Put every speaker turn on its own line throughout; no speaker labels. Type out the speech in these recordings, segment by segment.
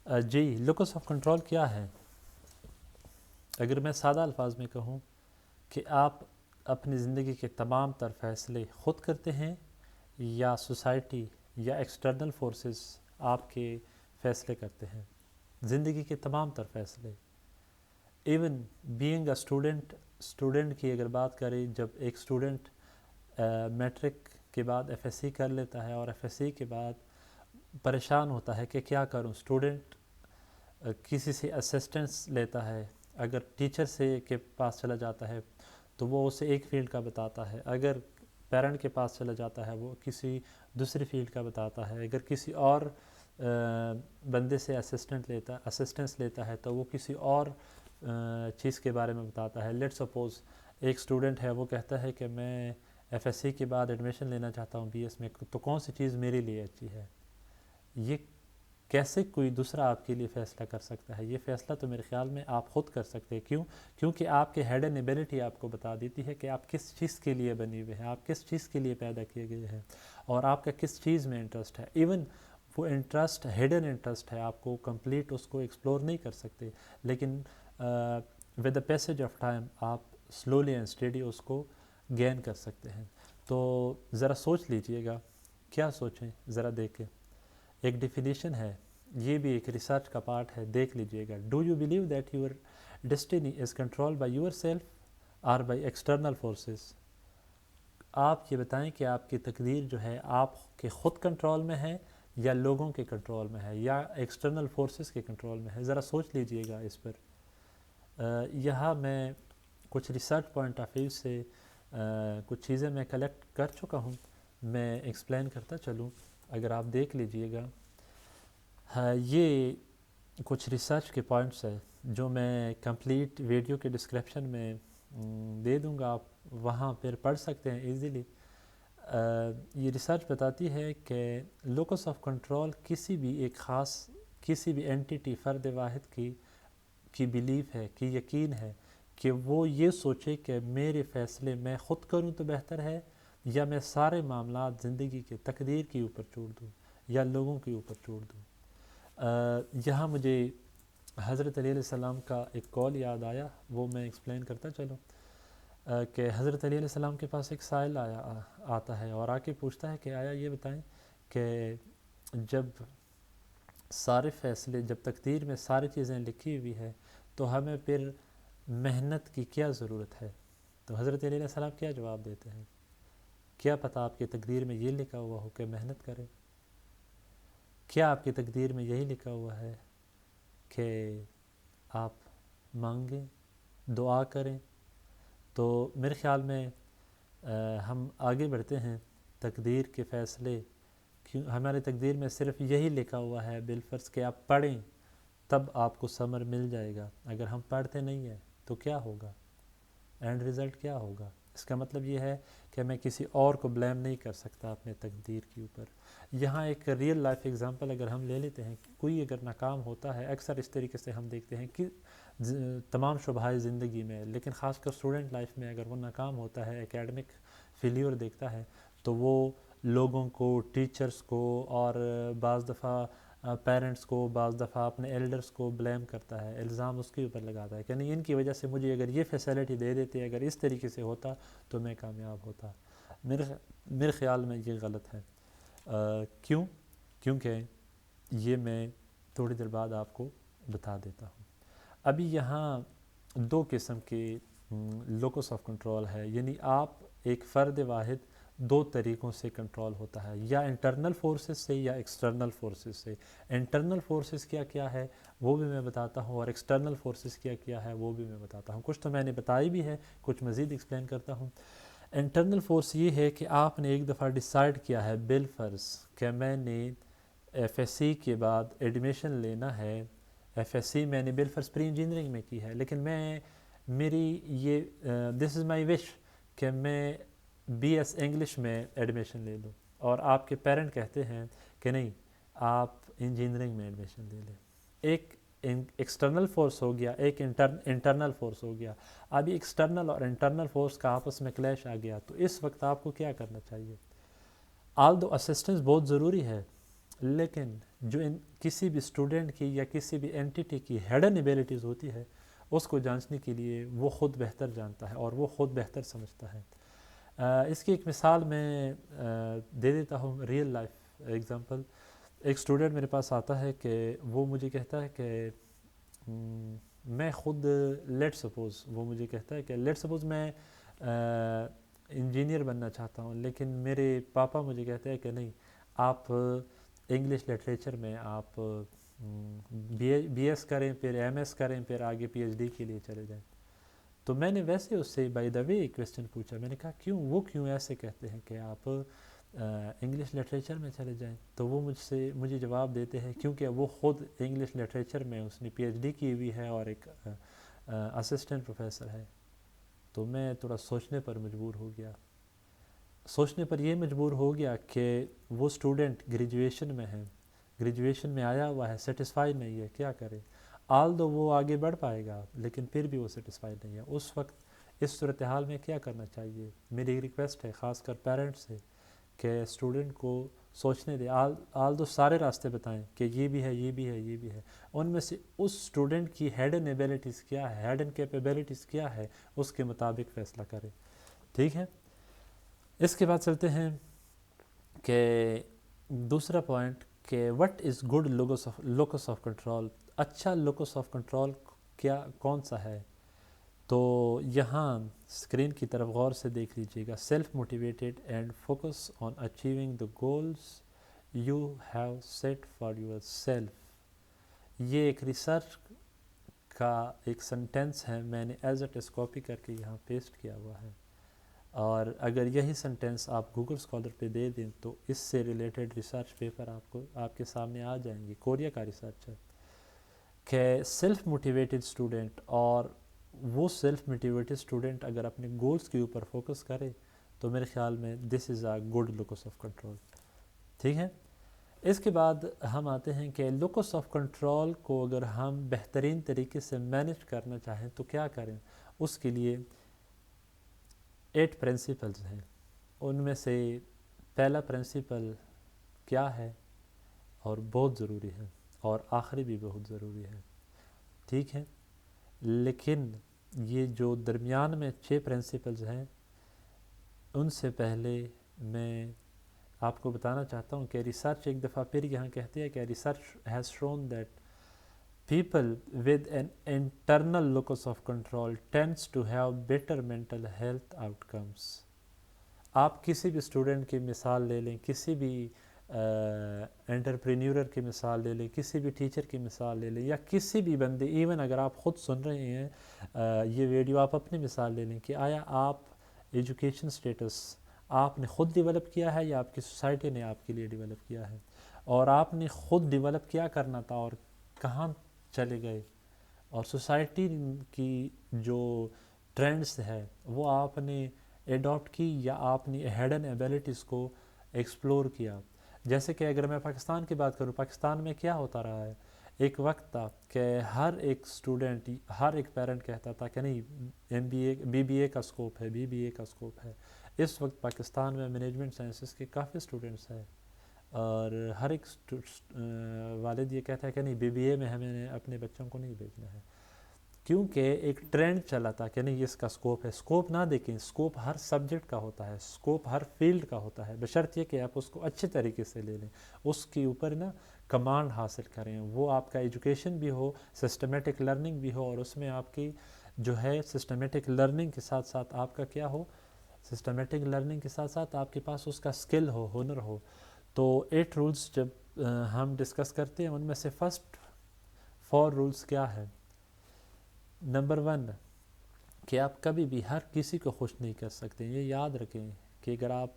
G, locus of control کیا ہے؟ اگر میں سادہ الفاظ میں کہوں کہ آپ اپنی زندگی کے تمام تر فیصلے خود کرتے ہیں یا سوسائٹی یا ایکسٹرنل فورسز آپ کے فیصلے کرتے ہیں، زندگی کے تمام تر فیصلے. ایون بینگ اے اسٹوڈنٹ کی اگر بات کریں، جب ایک اسٹوڈنٹ میٹرک کے بعد ایف ایس سی کر لیتا ہے اور ایف ایس سی کے بعد پریشان ہوتا ہے کہ کیا کروں، اسٹوڈنٹ کسی سے اسسٹنس لیتا ہے، اگر ٹیچر سے کے پاس چلا جاتا ہے تو وہ اسے ایک فیلڈ کا بتاتا ہے، اگر پیرنٹ کے پاس چلا جاتا ہے وہ کسی دوسری فیلڈ کا بتاتا ہے، اگر کسی اور بندے سے اسسٹنس لیتا ہے تو وہ کسی اور چیز کے بارے میں بتاتا ہے. لیٹ سپوز ایک اسٹوڈنٹ ہے، وہ کہتا ہے کہ میں ایف ایس سی کے بعد ایڈمیشن لینا چاہتا ہوں بی ایس میں، تو کون سی چیز میرے لیے اچھی ہے؟ یہ کیسے کوئی دوسرا آپ کے لیے فیصلہ کر سکتا ہے؟ یہ فیصلہ تو میرے خیال میں آپ خود کر سکتے ہیں. کیونکہ آپ کے ہیڈ اینڈ ایبلٹی آپ کو بتا دیتی ہے کہ آپ کس چیز کے لیے بنی ہوئے ہیں، آپ کس چیز کے لیے پیدا کیے گئے ہیں اور آپ کا کس چیز میں انٹرسٹ ہے. ایون وہ انٹرسٹ ہیڈن انٹرسٹ ہے، آپ کو کمپلیٹ اس کو ایکسپلور نہیں کر سکتے، لیکن with the passage of time آپ سلولی اینڈ اسٹڈی اس کو گین کر سکتے ہیں. تو ذرا سوچ لیجئے گا، کیا سوچیں ذرا دیکھیں. ایک ڈیفینیشن ہے، یہ بھی ایک ریسرچ کا پارٹ ہے، دیکھ لیجئے گا. Do you believe that your destiny is control by yourself اور بائی ایکسٹرنل فورسز؟ آپ یہ بتائیں کہ آپ کی تقدیر جو ہے آپ کے خود کنٹرول میں ہے یا لوگوں کے کنٹرول میں ہے یا ایکسٹرنل فورسز کے کنٹرول میں ہے؟ ذرا سوچ لیجئے گا اس پر. یہاں میں کچھ ریسرچ پوائنٹ آف ویو سے کچھ چیزیں میں کلیکٹ کر چکا ہوں، میں ایکسپلین کرتا چلوں، اگر آپ دیکھ لیجئے گا. یہ کچھ ریسرچ کے پوائنٹس ہیں جو میں کمپلیٹ ویڈیو کے ڈسکرپشن میں دے دوں گا، آپ وہاں پھر پڑھ سکتے ہیں ایزیلی. یہ ریسرچ بتاتی ہے کہ لوکس آف کنٹرول کسی بھی ایک خاص، کسی بھی اینٹیٹی، فرد واحد کی بیلیف ہے، کی یقین ہے کہ وہ یہ سوچے کہ میرے فیصلے میں خود کروں تو بہتر ہے یا میں سارے معاملات زندگی کے تقدیر کے اوپر چھوڑ دوں یا لوگوں کے اوپر چھوڑ دوں. یہاں مجھے حضرت علیہ السلام کا ایک قول یاد آیا، وہ میں ایکسپلین کرتا چلوں. کہ حضرت علیہ السلام کے پاس ایک سائل آتا ہے اور آ کے پوچھتا ہے کہ آیا یہ بتائیں کہ جب سارے فیصلے، جب تقدیر میں ساری چیزیں لکھی ہوئی ہے تو ہمیں پھر محنت کی کیا ضرورت ہے؟ تو حضرت علیہ السلام کیا جواب دیتے ہیں؟ کیا پتہ آپ کی تقدیر میں یہ لکھا ہوا ہو کہ محنت کریں؟ کیا آپ کی تقدیر میں یہی لکھا ہوا ہے کہ آپ مانگیں، دعا کریں؟ تو میرے خیال میں ہم آگے بڑھتے ہیں. تقدیر کے فیصلے، ہماری تقدیر میں صرف یہی لکھا ہوا ہے بالفرض کہ آپ پڑھیں تب آپ کو ثمر مل جائے گا. اگر ہم پڑھتے نہیں ہیں تو کیا ہوگا؟ اینڈ رزلٹ کیا ہوگا؟ اس کا مطلب یہ ہے کہ میں کسی اور کو بلیم نہیں کر سکتا اپنے تقدیر کے اوپر. یہاں ایک ریئل لائف ایگزامپل اگر ہم لے لیتے ہیں، کوئی اگر ناکام ہوتا ہے، اکثر اس طریقے سے ہم دیکھتے ہیں کہ تمام شعبۂ زندگی میں، لیکن خاص کر اسٹوڈنٹ لائف میں اگر وہ ناکام ہوتا ہے، اکیڈمک فیلیور دیکھتا ہے، تو وہ لوگوں کو، ٹیچرز کو اور بعض دفعہ پیرنٹس کو، بعض دفعہ اپنے ایلڈرز کو بلیم کرتا ہے، الزام اس کے اوپر لگاتا ہے کہ نہیں ان کی وجہ سے مجھے اگر یہ فیسلٹی دے دیتے، اگر اس طریقے سے ہوتا تو میں کامیاب ہوتا. میرے خیال میں یہ غلط ہے. کیونکہ یہ میں تھوڑی دیر بعد آپ کو بتا دیتا ہوں. ابھی یہاں دو قسم کے لوکس آف کنٹرول ہے، یعنی آپ ایک فرد واحد دو طریقوں سے کنٹرول ہوتا ہے، یا انٹرنل فورسز سے یا ایکسٹرنل فورسز سے. انٹرنل فورسز کیا ہے وہ بھی میں بتاتا ہوں، اور ایکسٹرنل فورسز کیا ہے وہ بھی میں بتاتا ہوں. کچھ تو میں نے بتائی بھی ہے، کچھ مزید ایکسپلین کرتا ہوں. انٹرنل فورس یہ ہے کہ آپ نے ایک دفعہ ڈیسائیڈ کیا ہے بالفرض کہ میں نے ایف ایس سی کے بعد ایڈمیشن لینا ہے. ایف ایس سی میں نے بالفرض پری انجینئرنگ میں کی ہے، لیکن میری یہ دس از مائی وش کہ میں بی ایس انگلش میں ایڈمیشن لے لوں، اور آپ کے پیرنٹ کہتے ہیں کہ نہیں آپ انجینئرنگ میں ایڈمیشن لے لیں. ایک ایکسٹرنل فورس ہو گیا، ایک انٹرنل فورس ہو گیا. ابھی ایکسٹرنل اور انٹرنل فورس کا آپس میں کلیش آ گیا، تو اس وقت آپ کو کیا کرنا چاہیے؟ آلدو اسسٹنس بہت ضروری ہے، لیکن جو کسی بھی اسٹوڈنٹ کی یا کسی بھی اینٹیٹی کی ہیڈن ایبیلٹیز ہوتی ہے اس کو جانچنے کے لیے وہ خود بہتر جانتا ہے اور وہ خود بہتر سمجھتا ہے. اس کی ایک مثال میں دے دیتا ہوں, ریئل لائف ایگزامپل. ایک اسٹوڈنٹ میرے پاس آتا ہے کہ وہ مجھے کہتا ہے کہ میں خود لیٹ سپوز میں انجینئر بننا چاہتا ہوں, لیکن میرے پاپا مجھے کہتے ہیں کہ نہیں, آپ انگلش لٹریچر میں آپ بی ایس کریں, پھر ایم ایس کریں, پھر آگے پی ایچ ڈی کے لیے چلے جائیں. تو میں نے ویسے اس سے بائی دا وے ایک کویسچن پوچھا, میں نے کہا کیوں ایسے کہتے ہیں کہ آپ انگلش لٹریچر میں چلے جائیں؟ تو وہ مجھے جواب دیتے ہیں کیونکہ وہ خود انگلش لٹریچر میں اس نے پی ایچ ڈی کی ہوئی ہے اور ایک اسسٹنٹ پروفیسر ہے. تو میں تھوڑا سوچنے پر یہ مجبور ہو گیا کہ وہ اسٹوڈنٹ گریجویشن میں آیا ہوا ہے, سیٹسفائی نہیں ہے, کیا کرے؟ آلدو وہ آگے بڑھ پائے گا لیکن پھر بھی وہ سیٹسفائی نہیں ہے. اس وقت اس صورتحال میں کیا کرنا چاہیے؟ میری ریکویسٹ ہے خاص کر پیرنٹس سے کہ اسٹوڈنٹ کو سوچنے دیں. آلدو سارے راستے بتائیں کہ یہ بھی ہے, ان میں سے اس اسٹوڈنٹ کی ہیڈن ایبیلٹیز کیا ہے, ہیڈن کیپیبلٹیز کیا ہے, اس کے مطابق فیصلہ کرے. ٹھیک ہے. اس کے بعد چلتے ہیں کہ دوسرا پوائنٹ کہ what is good locus of control. اچھا لوکس آف کنٹرول کون سا ہے؟ تو یہاں اسکرین کی طرف غور سے دیکھ لیجیے گا. Self motivated and focus on achieving the goals you have set for yourself. یہ ایک ریسرچ کا ایک سنٹینس ہے, میں نے ایز اٹ از کاپی کر کے یہاں پیسٹ کیا ہوا ہے, اور اگر یہی سنٹینس آپ گوگل اسکالر پہ دے دیں تو اس سے ریلیٹڈ ریسرچ پیپر آپ کے سامنے آ جائیں گے. کوریا کا ریسرچ ہے کہ سیلف موٹیویٹڈ اسٹوڈنٹ, اور وہ سیلف موٹیویٹڈ اسٹوڈنٹ اگر اپنے گولز کے اوپر فوکس کرے تو میرے خیال میں this is a good locus of control. ٹھیک ہے. اس کے بعد ہم آتے ہیں کہ لوکس آف کنٹرول کو اگر ہم بہترین طریقے سے مینیج کرنا چاہیں تو کیا کریں؟ اس کے لیے 8 پرنسپلز ہیں. ان میں سے پہلا پرنسپل کیا ہے اور بہت ضروری ہے, اور آخری بھی بہت ضروری ہے. ٹھیک ہے. لیکن یہ جو درمیان میں 6 پرنسپلز ہیں, ان سے پہلے میں آپ کو بتانا چاہتا ہوں کہ ریسرچ ایک دفعہ پھر یہاں کہتی ہے کہ research has shown that people with an internal locus of control tends to have better mental health outcomes. آپ کسی بھی اسٹوڈنٹ کی مثال لے لیں, کسی بھی انٹرپرینیورر کی مثال لے لیں, کسی بھی ٹیچر کی مثال لے لیں, یا کسی بھی بندے, ایون اگر آپ خود سن رہے ہیں یہ ویڈیو, آپ اپنی مثال لے لیں کہ آیا آپ ایجوکیشن سٹیٹس آپ نے خود ڈیولپ کیا ہے یا آپ کی سوسائٹی نے آپ کے لیے ڈیولپ کیا ہے؟ اور آپ نے خود ڈیولپ کیا کرنا تھا اور کہاں چلے گئے؟ اور سوسائٹی کی جو ٹرینڈز ہے وہ آپ نے ایڈاپٹ کی یا آپ نے ہیڈن ایبیلٹیز کو ایکسپلور کیا؟ جیسے کہ اگر میں پاکستان کی بات کروں, پاکستان میں کیا ہوتا رہا ہے, ایک وقت تھا کہ ہر ایک اسٹوڈنٹ, ہر ایک پیرنٹ کہتا تھا کہ نہیں بی بی اے کا اسکوپ ہے. اس وقت پاکستان میں مینجمنٹ سائنسز کے کافی اسٹوڈنٹس ہیں, اور ہر ایک والد یہ کہتا ہے کہ نہیں بی بی اے میں ہمیں اپنے بچوں کو نہیں بھیجنا ہے, کیونکہ ایک ٹرینڈ چلا تھا کہ نہیں اس کا اسکوپ ہے. اسکوپ نہ دیکھیں, اسکوپ ہر سبجیکٹ کا ہوتا ہے, اسکوپ ہر فیلڈ کا ہوتا ہے, بشرط یہ کہ آپ اس کو اچھے طریقے سے لے لیں, اس کے اوپر کمانڈ حاصل کریں. وہ آپ کا ایجوکیشن بھی ہو, سسٹمیٹک لرننگ بھی ہو, اور اس میں آپ کی جو ہے سسٹمیٹک لرننگ کے ساتھ ساتھ آپ کا کیا ہو, سسٹمیٹک لرننگ کے ساتھ ساتھ آپ کے پاس اس کا اسکل ہو, ہنر ہو. تو 8 رولز جب ہم ڈسکس کرتے ہیں, ان میں سے فرسٹ 4 رولز کیا ہے؟ نمبر 1 کہ آپ کبھی بھی ہر کسی کو خوش نہیں کر سکتے. یہ یاد رکھیں کہ اگر آپ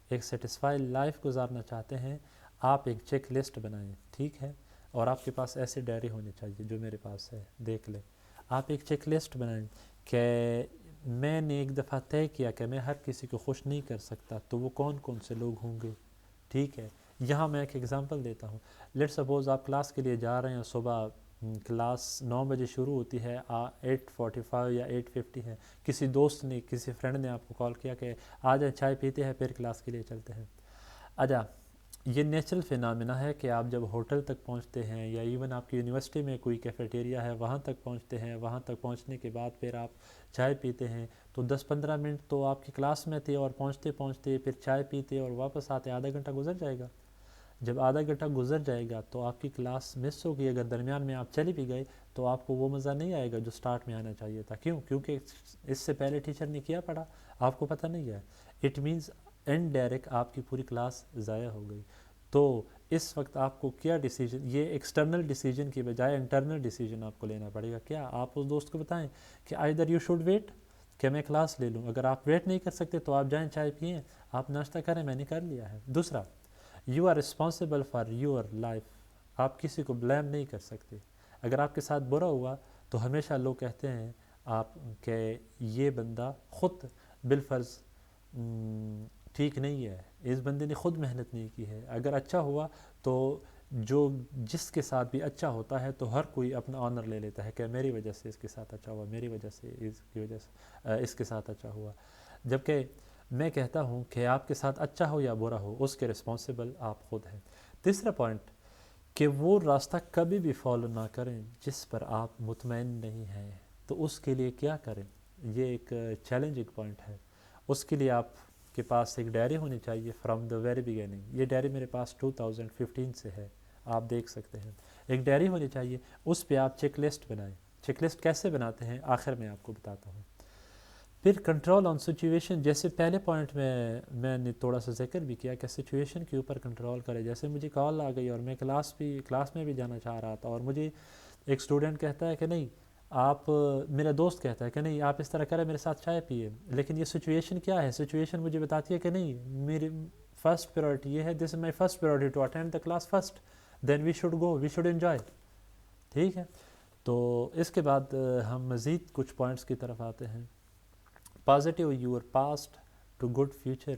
ایک سیٹسفائی لائف گزارنا چاہتے ہیں, آپ ایک چیک لسٹ بنائیں. ٹھیک ہے. اور آپ کے پاس ایسے ڈائری ہونی چاہیے جو میرے پاس ہے, دیکھ لیں. آپ ایک چیک لسٹ بنائیں کہ میں نے ایک دفعہ طے کیا کہ میں ہر کسی کو خوش نہیں کر سکتا, تو وہ کون کون سے لوگ ہوں گے. ٹھیک ہے. یہاں میں ایک ایگزامپل دیتا ہوں. لیٹ سپوز آپ کلاس کے لیے جا رہے ہیں, صبح کلاس 9 بجے شروع ہوتی ہے, 8:45 یا 8:50 ہے. کسی دوست نے, کسی فرینڈ نے آپ کو کال کیا کہ آ جائیں چائے پیتے ہیں پھر کلاس کے لیے چلتے ہیں. آجا یہ نیچرل فینامنا ہے کہ آپ جب ہوٹل تک پہنچتے ہیں یا ایون آپ کی یونیورسٹی میں کوئی کیفیٹیریا ہے وہاں تک پہنچتے ہیں، وہاں تک پہنچنے کے بعد پھر آپ چائے پیتے ہیں، تو 10-15 منٹ تو آپ کی کلاس میں تھے اور پہنچتے پہنچتے پھر چائے پیتے اور واپس آتے آدھا گھنٹہ گزر جائے گا۔ جب آدھا گھنٹہ گزر جائے گا تو آپ کی کلاس مس ہوگی، اگر درمیان میں آپ چلی بھی گئے تو آپ کو وہ مزہ نہیں آئے گا جو سٹارٹ میں آنا چاہیے تھا۔ کیوں؟ کیونکہ اس سے پہلے ٹیچر نے کیا پڑھا آپ کو پتہ نہیں ہے۔ اٹ مینز انڈائریکٹ آپ کی پوری کلاس ضائع ہو گئی۔ تو اس وقت آپ کو کیا ڈیسیجن، یہ ایکسٹرنل ڈیسیجن کی بجائے انٹرنل ڈیسیجن آپ کو لینا پڑے گا۔ کیا آپ اس دوست کو بتائیں کہ آئدر یو شوڈ ویٹ، کہ میں کلاس لے لوں، اگر آپ ویٹ نہیں کر سکتے تو آپ جائیں چائے پئیں، آپ ناشتہ کریں، میں نے کر لیا ہے۔ دوسرا، you are responsible for your life, آپ کسی کو بلیم نہیں کر سکتے۔ اگر آپ کے ساتھ برا ہوا تو ہمیشہ لوگ کہتے ہیں آپ کہ یہ بندہ خود بالفرض ٹھیک نہیں ہے، اس بندے نے خود محنت نہیں کی ہے۔ اگر اچھا ہوا تو جس کے ساتھ بھی اچھا ہوتا ہے تو ہر کوئی اپنا آنر لے لیتا ہے کہ میری وجہ سے اس کے ساتھ اچھا ہوا، میری وجہ سے اس کی وجہ سے اس کے ساتھ اچھا ہوا۔ جبکہ میں کہتا ہوں کہ آپ کے ساتھ اچھا ہو یا برا ہو اس کے رسپانسیبل آپ خود ہیں۔ تیسرا پوائنٹ، کہ وہ راستہ کبھی بھی فالو نہ کریں جس پر آپ مطمئن نہیں ہیں، تو اس کے لیے کیا کریں؟ یہ ایک چیلنجنگ پوائنٹ ہے۔ اس کے لیے آپ کے پاس ایک ڈائری ہونی چاہیے فرام دا ویری بگننگ۔ یہ ڈائری میرے پاس 2015 سے ہے، آپ دیکھ سکتے ہیں۔ ایک ڈائری ہونی چاہیے، اس پہ آپ چیک لسٹ بنائیں۔ چیک لسٹ کیسے بناتے ہیں آخر میں آپ کو بتاتا ہوں۔ پھر کنٹرول آن سچویشن، جیسے پہلے پوائنٹ میں نے تھوڑا سا ذکر بھی کیا کہ سچویشن کے اوپر کنٹرول کرے۔ جیسے مجھے کال آ گئی اور میں کلاس میں بھی جانا چاہ رہا تھا، اور مجھے ایک اسٹوڈنٹ کہتا ہے کہ نہیں آپ، میرا دوست کہتا ہے کہ نہیں آپ اس طرح کریں، میرے ساتھ چائے پیے، لیکن یہ سچویشن کیا ہے؟ سچویشن مجھے بتاتی ہے کہ نہیں میری فرسٹ پریورٹی یہ ہے، this is my first priority to attend the class first, then we should go, we should enjoy. ٹھیک ہے، تو اس کے بعد ہم مزید کچھ پوائنٹس کی طرف آتے ہیں۔ Positive your past to good future,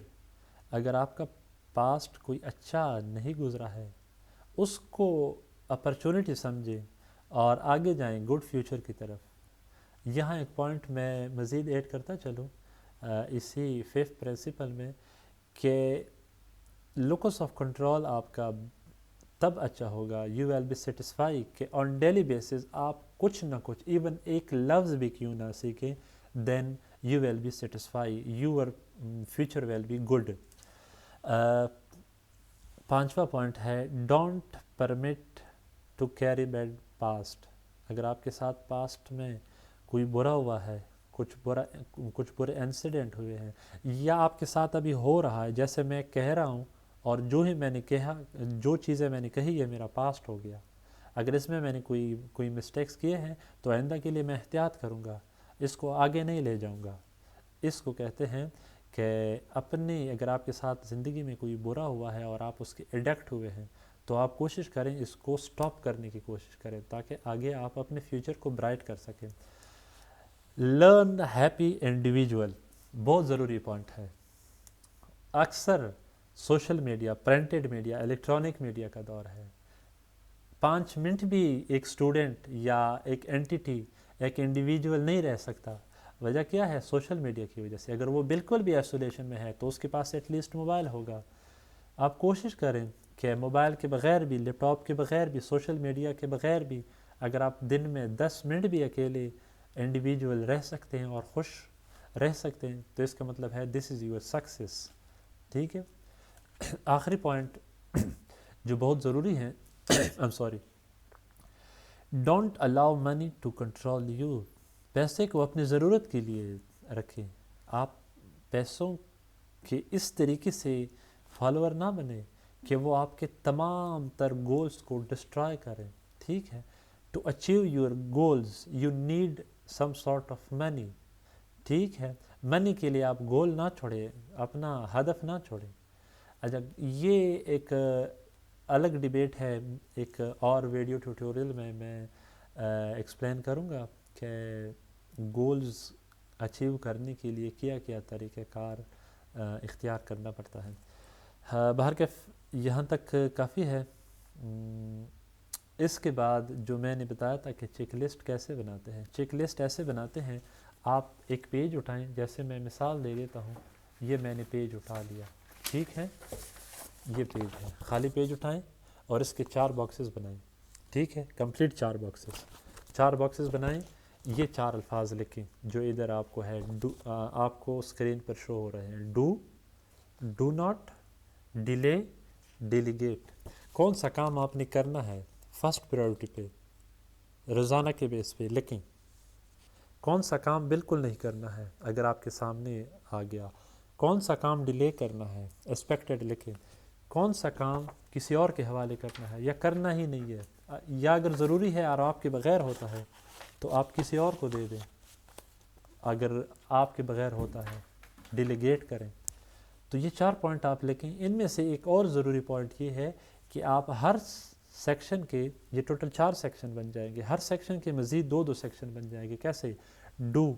اگر آپ کا پاسٹ کوئی اچھا نہیں گزرا ہے اس کو اپرچونٹی سمجھیں اور آگے جائیں گڈ فیوچر کی طرف۔ یہاں ایک پوائنٹ میں مزید ایڈ کرتا چلوں اسی 5th پرنسپل میں، کہ لوکس آف کنٹرول آپ کا تب اچھا ہوگا، یو ویل بی سیٹسفائی، کہ آن ڈیلی بیسز آپ کچھ نہ کچھ ایون ایک لفظ بھی کیوں نہ سیکھیں، then you will be satisfy, your future will be good. 5واں پوائنٹ ہے don't permit to carry bad past, اگر آپ کے ساتھ پاسٹ میں کوئی برا ہوا ہے، کچھ برے انسیڈنٹ ہوئے ہیں، یا آپ کے ساتھ ابھی ہو رہا ہے، جیسے میں کہہ رہا ہوں اور جو ہی میں نے کہا، جو چیزیں میں نے کہی یہ میرا پاسٹ ہو گیا، اگر اس میں نے کوئی مسٹیکس کیے ہیں تو آئندہ کے لیے میں احتیاط کروں گا، اس کو آگے نہیں لے جاؤں گا۔ اس کو کہتے ہیں کہ اگر آپ کے ساتھ زندگی میں کوئی برا ہوا ہے اور آپ اس کے ایڈکٹ ہوئے ہیں تو آپ کوشش کریں اس کو سٹاپ کرنے کی کوشش کریں، تاکہ آگے آپ اپنے فیوچر کو برائٹ کر سکیں۔ لرن ہیپی انڈیویجول، بہت ضروری پوائنٹ ہے۔ اکثر social media, printed media, electronic media کا دور ہے، 5 منٹ بھی ایک اسٹوڈنٹ یا ایک اینٹیٹی، ایک انڈیویجول نہیں رہ سکتا۔ وجہ کیا ہے؟ سوشل میڈیا کی وجہ سے۔ اگر وہ بالکل بھی آئسولیشن میں ہے تو اس کے پاس ایٹ لیسٹ موبائل ہوگا۔ آپ کوشش کریں کہ موبائل کے بغیر بھی، لیپ ٹاپ کے بغیر بھی، سوشل میڈیا کے بغیر بھی، اگر آپ دن میں 10 منٹ بھی اکیلے انڈیویجول رہ سکتے ہیں اور خوش رہ سکتے ہیں تو اس کا مطلب ہے دس از یور سکسیس۔ ٹھیک ہے، آخری پوائنٹ جو بہت ضروری ہے، don't allow money to control you, پیسے کو اپنی ضرورت کے لیے رکھیں، آپ پیسوں کے اس طریقے سے فالوور نہ بنیں کہ وہ آپ کے تمام تر گولز کو ڈسٹرائے کریں۔ ٹھیک ہے، to achieve your goals you need some sort of money. ٹھیک ہے، منی کے لیے آپ گول نہ چھوڑیں، اپنا ہدف نہ چھوڑیں۔ اچھا، یہ ایک الگ ڈیبیٹ ہے، ایک اور ویڈیو ٹیوٹوریل میں ایکسپلین کروں گا کہ گولز اچیو کرنے کے لیے کیا طریقہ کار اختیار کرنا پڑتا ہے۔ بہرکیف یہاں تک کافی ہے۔ اس کے بعد جو میں نے بتایا تھا کہ چیک لسٹ کیسے بناتے ہیں، چیک لسٹ ایسے بناتے ہیں، آپ ایک پیج اٹھائیں، جیسے میں مثال دے دیتا ہوں، یہ میں نے پیج اٹھا لیا، ٹھیک ہے، یہ پیج ہے، خالی پیج اٹھائیں اور اس کے 4 باکسز بنائیں، ٹھیک ہے، کمپلیٹ 4 باکسز، 4 باکسز بنائیں، یہ 4 الفاظ لکھیں جو ادھر آپ کو ہے، آپ کو اسکرین پر شو ہو رہے ہیں، ڈو ناٹ، ڈیلے، ڈیلیگیٹ۔ کون سا کام آپ نے کرنا ہے فرسٹ پریورٹی پہ، روزانہ کے بیس پہ لکھیں، کون سا کام بالکل نہیں کرنا ہے اگر آپ کے سامنے آ گیا، کون سا کام ڈیلے کرنا ہے، ایکسپیکٹڈ لکھیں، کون سا کام کسی اور کے حوالے کرنا ہے یا کرنا ہی نہیں ہے، یا اگر ضروری ہے اور آپ کے بغیر ہوتا ہے تو آپ کسی اور کو دے دیں، اگر آپ کے بغیر ہوتا ہے ڈیلیگیٹ کریں۔ تو یہ 4 پوائنٹ آپ لکھیں۔ ان میں سے ایک اور ضروری پوائنٹ یہ ہے کہ آپ ہر سیکشن کے، یہ ٹوٹل 4 سیکشن بن جائیں گے، ہر سیکشن کے مزید 2 سیکشن بن جائیں گے۔ کیسے؟ ڈو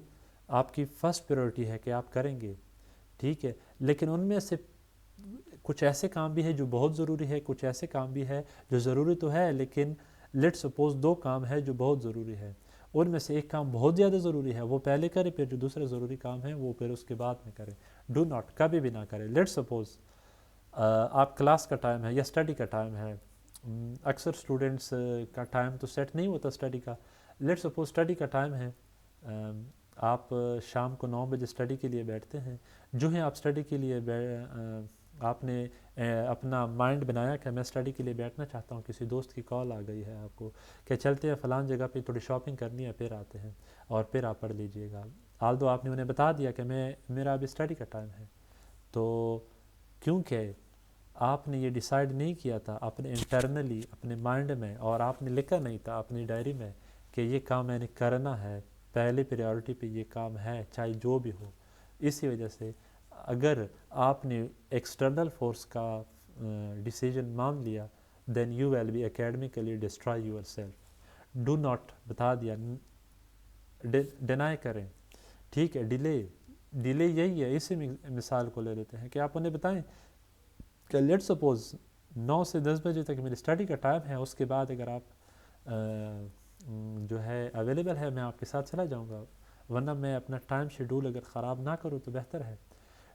آپ کی فرسٹ پریورٹی ہے کہ آپ کریں گے، ٹھیک ہے، لیکن ان میں سے کچھ ایسے کام بھی ہے جو بہت ضروری ہے، کچھ ایسے کام بھی ہے جو ضروری تو ہے لیکن لیٹ سپوز 2 کام ہے جو بہت ضروری ہے، ان میں سے ایک کام بہت زیادہ ضروری ہے وہ پہلے کرے، پھر جو دوسرے ضروری کام ہیں وہ پھر اس کے بعد میں کرے۔ ڈو ناٹ کبھی بھی نہ کرے۔ لیٹ سپوز آپ کلاس کا ٹائم ہے یا اسٹڈی کا ٹائم ہے، اکثر اسٹوڈنٹس کا ٹائم تو سیٹ نہیں ہوتا اسٹڈی کا، لیٹ سپوز اسٹڈی کا ٹائم ہے، آپ شام کو 9 بجے اسٹڈی کے لیے بیٹھتے ہیں، جو ہے آپ اسٹڈی کے لیے آپ نے اپنا مائنڈ بنایا کہ میں اسٹڈی کے لیے بیٹھنا چاہتا ہوں، کسی دوست کی کال آ گئی ہے آپ کو کہ چلتے ہیں فلان جگہ پہ تھوڑی شاپنگ کرنی ہے، پھر آتے ہیں اور پھر آپ پڑھ لیجئے گا، آلدو آپ نے انہیں بتا دیا کہ میرا ابھی اسٹڈی کا ٹائم ہے، تو کیونکہ آپ نے یہ ڈیسائیڈ نہیں کیا تھا اپنے انٹرنلی اپنے مائنڈ میں، اور آپ نے لکھا نہیں تھا اپنی ڈائری میں کہ یہ کام میں نے کرنا ہے، پہلے پریورٹی پہ یہ کام ہے چاہے جو بھی ہو، اسی وجہ سے اگر آپ نے ایکسٹرنل فورس کا ڈیسیجن مان لیا then you will be academically destroy yourself. Do not بتا دیا، ڈینائی کریں، ٹھیک ہے، ڈیلے یہی ہے، اسی مثال کو لے لیتے ہیں کہ آپ انہیں بتائیں کہ لیٹ سپوز 9 سے 10 بجے تک میری اسٹڈی کا ٹائم ہے، اس کے بعد اگر آپ جو ہے اویلیبل ہے میں آپ کے ساتھ چلا جاؤں گا، ورنہ میں اپنا ٹائم شیڈول اگر خراب نہ کروں تو بہتر ہے۔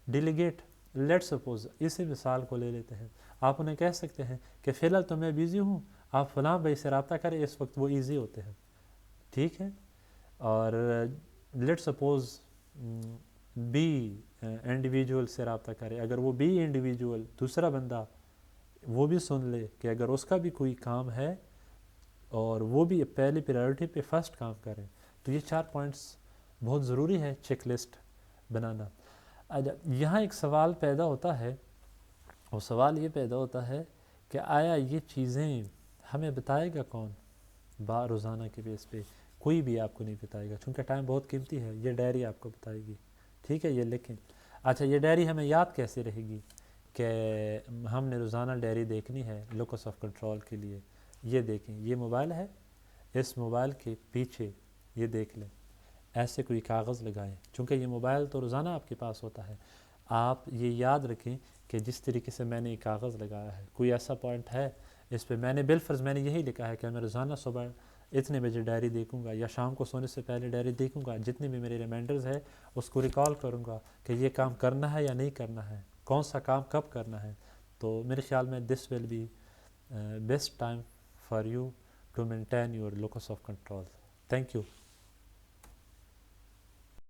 ڈیلیگیٹ، لیٹ سپوز اسی مثال کو لے لیتے ہیں، آپ انہیں کہہ سکتے ہیں کہ فی الحال تو میں بیزی ہوں، آپ فلاں بھائی سے رابطہ کریں، اس وقت وہ ایزی ہوتے ہیں، ٹھیک ہے، اور لیٹ سپوز بی انڈیویجول سے رابطہ کرے، اگر وہ بی انڈیویجول دوسرا بندہ وہ بھی سن لے کہ اگر اس کا بھی کوئی کام ہے اور وہ بھی پہلی پریورٹی پہ فرسٹ کام کریں، تو یہ 4 پوائنٹس بہت ضروری ہے چیک لسٹ بنانا۔ یہاں ایک سوال پیدا ہوتا ہے، وہ سوال یہ پیدا ہوتا ہے کہ آیا یہ چیزیں ہمیں بتائے گا کون روزانہ کے بیس پہ؟ کوئی بھی آپ کو نہیں بتائے گا، چونکہ ٹائم بہت قیمتی ہے، یہ ڈائری آپ کو بتائے گی، ٹھیک ہے، یہ لکھیں۔ اچھا، یہ ڈائری ہمیں یاد کیسے رہے گی کہ ہم نے روزانہ ڈائری دیکھنی ہے لوکس آف کنٹرول کے لیے؟ یہ دیکھیں، یہ موبائل ہے، اس موبائل کے پیچھے یہ دیکھ لیں، ایسے کوئی کاغذ لگائیں، چونکہ یہ موبائل تو روزانہ آپ کے پاس ہوتا ہے، آپ یہ یاد رکھیں کہ جس طریقے سے میں نے یہ کاغذ لگایا ہے کوئی ایسا پوائنٹ ہے اس پہ میں نے بالفرض میں نے یہی لکھا ہے کہ میں روزانہ صبح اتنے بجے ڈائری دیکھوں گا یا شام کو سونے سے پہلے ڈائری دیکھوں گا، جتنے بھی میرے ریمائنڈرز ہے اس کو ریکال کروں گا کہ یہ کام کرنا ہے یا نہیں کرنا ہے، کون سا کام کب کرنا ہے۔ تو میرے خیال میں this will be best time for you to maintain your locus of control. Thank you.